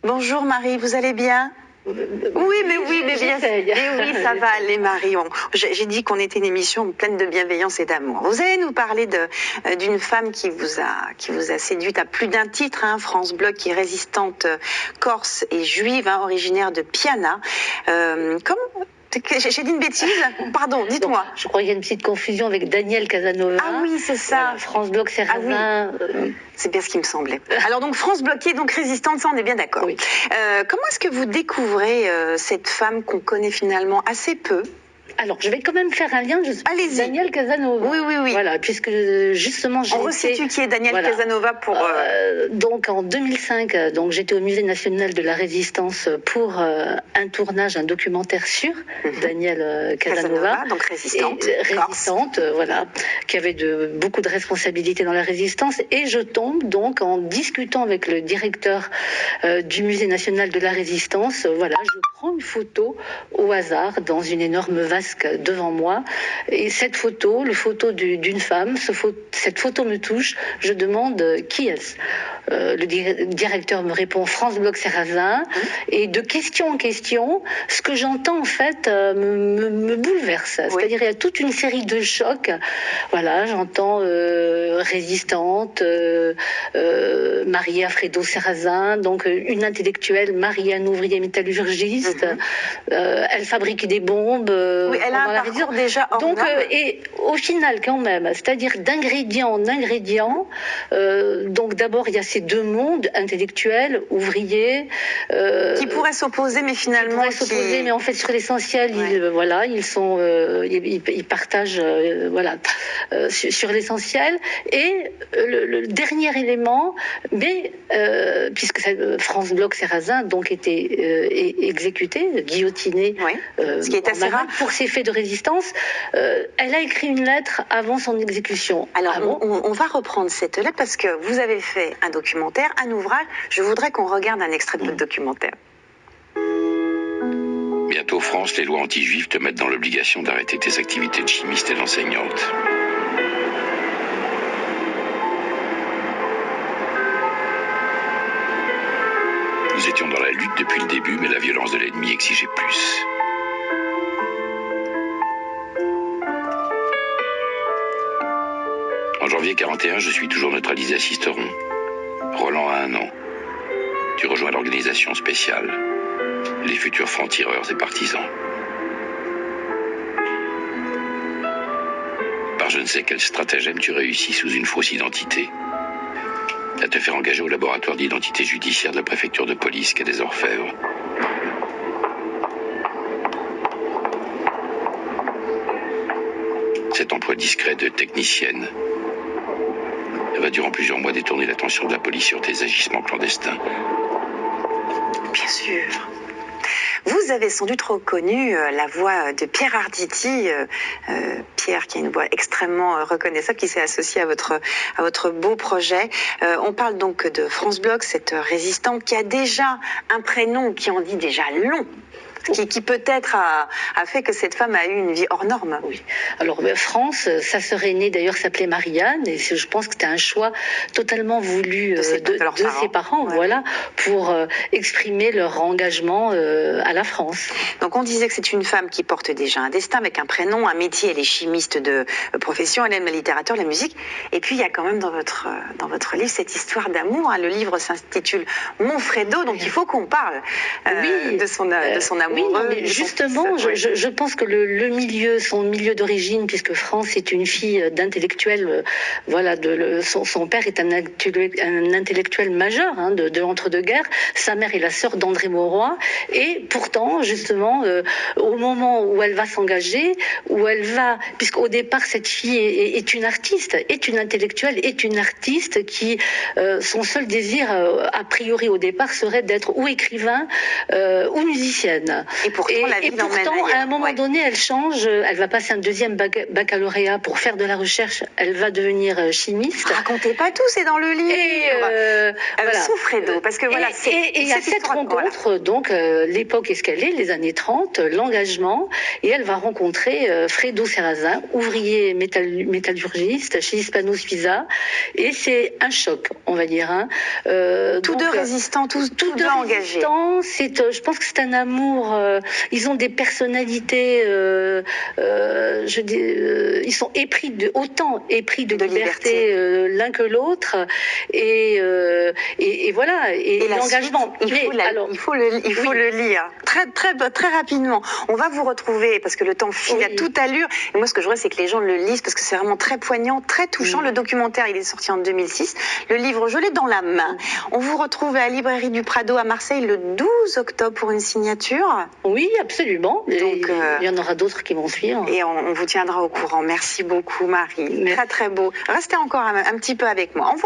Bonjour Marie, vous allez bien ? Oui, mais bien sûr. Oui, ça va aller, Marie. J'ai dit qu'on était une émission pleine de bienveillance et d'amour. Vous allez nous parler d'une femme qui vous a séduite à plus d'un titre, hein, France Bloch, qui est résistante corse et juive, hein, originaire de Piana. J'ai dit une bêtise ? Pardon, dites-moi. Je crois qu'il y a une petite confusion avec Daniel Casanova. Ah oui, c'est ça. Voilà, France Bloch, Serrazin. Ah oui. C'est bien ce qui me semblait. Alors donc France Bloch qui est donc résistante, ça on est bien d'accord. Oui. Comment est-ce que vous découvrez cette femme qu'on connaît finalement assez peu ? Alors, je vais quand même faire un lien. Allez-y. Daniel Casanova. Oui. Voilà, puisque justement j'ai On resitue qui est Daniel Casanova pour... Donc en 2005, donc j'étais au Musée national de la Résistance pour un tournage, un documentaire sur Daniel Casanova. Donc résistante. Voilà, qui avait beaucoup de responsabilités dans la résistance. Et je tombe donc en discutant avec le directeur du Musée national de la Résistance. Voilà, je prends une photo au hasard dans une énorme vasque devant moi, et cette photo, d'une femme, cette photo me touche. Je demande qui est-ce. Le directeur me répond France Bloch Serrazin, et de question en question, ce que j'entends en fait me bouleverse. Oui. C'est-à-dire il y a toute une série de chocs. Voilà, j'entends résistante, mariée à Fredo Serrazin, donc une intellectuelle mariée à un ouvrier métallurgiste. Elle fabrique des bombes. Oui, elle a un parcours déjà hors norme. Et au final, quand même, c'est-à-dire d'ingrédient en ingrédient, donc d'abord, il y a ces deux mondes, intellectuels, ouvriers. Qui pourraient s'opposer, mais finalement... mais en fait, sur l'essentiel, ils partagent sur l'essentiel. Et le dernier élément, puisque France Bloch Serrazin donc était exécutée, guillotinée, ce qui est assez rare pour ses faits de résistance, elle a écrit une lettre avant son exécution. Alors, on va reprendre cette lettre parce que vous avez fait un documentaire, un ouvrage. Je voudrais qu'on regarde un extrait de votre documentaire. Bientôt, France, les lois anti-juives te mettent dans l'obligation d'arrêter tes activités de chimiste et d'enseignante. Nous étions dans la lutte depuis le début, mais la violence de l'ennemi exigeait plus. En janvier 41, je suis toujours neutralisé à Sisteron. Roland a 1 an. Tu rejoins l'organisation spéciale, les futurs francs-tireurs et partisans. Par je ne sais quel stratagème, tu réussis sous une fausse identité à te faire engager au laboratoire d'identité judiciaire de la préfecture de police quai des Orfèvres. Cet emploi discret de technicienne va durant plusieurs mois détourner l'attention de la police sur tes agissements clandestins. Bien sûr. Vous avez sans doute reconnu la voix de Pierre Arditi, Pierre qui a une voix extrêmement reconnaissable, qui s'est associé à votre beau projet. On parle donc de France Bloch, cette résistante qui a déjà un prénom qui en dit déjà long. Qui peut-être a fait que cette femme a eu une vie hors norme. Oui. Alors France, sa sœur aînée d'ailleurs s'appelait Marianne, et je pense que c'était un choix totalement voulu de ses parents, ouais. Voilà, pour exprimer leur engagement à la France. Donc on disait que c'est une femme qui porte déjà un destin avec un prénom, un métier. Elle est chimiste de profession, elle aime la littérature, la musique. Et puis il y a quand même dans votre livre cette histoire d'amour. Hein. Le livre s'intitule Mon Fredo, donc il faut qu'on parle de son amour. Oui, mais justement, je pense que le milieu, son milieu d'origine, puisque France est une fille d'intellectuel, son père est un intellectuel majeur de l'entre-deux-guerres. Sa mère est la sœur d'André Mauroy, et pourtant, justement, au moment où elle va s'engager, puisqu'au départ cette fille est une artiste, est une intellectuelle, est une artiste qui son seul désir, a priori au départ, serait d'être ou écrivain ou musicienne. Et pourtant, la vie l'emmène ailleurs. À un moment donné, elle change. Elle va passer un deuxième baccalauréat pour faire de la recherche. Elle va devenir chimiste. Racontez pas tout, c'est dans le livre. Voilà. Souffredo, parce que voilà, et à cette rencontre, donc l'époque est ce qu'elle est, les années 30, l'engagement, et elle va rencontrer Fredo Serrazin, ouvrier métallurgiste chez Hispano Suiza, et c'est un choc, on va dire. Hein. Tous deux résistants, tous deux engagés. Je pense que c'est un amour. Ils ont des personnalités. Ils sont autant épris de liberté l'un que l'autre, et voilà. Et l'engagement. Il faut le lire très rapidement. On va vous retrouver parce que le temps file à toute allure. Et moi, ce que je voudrais, c'est que les gens le lisent parce que c'est vraiment très poignant, très touchant. Le documentaire, il est sorti en 2006. Le livre, je l'ai dans la main. On vous retrouve à la librairie du Prado à Marseille le 12 octobre pour une signature. Oui, absolument. Donc, il y en aura d'autres qui vont suivre. Et on vous tiendra au courant. Merci beaucoup, Marie. Merci. Très, très beau. Restez encore un petit peu avec moi.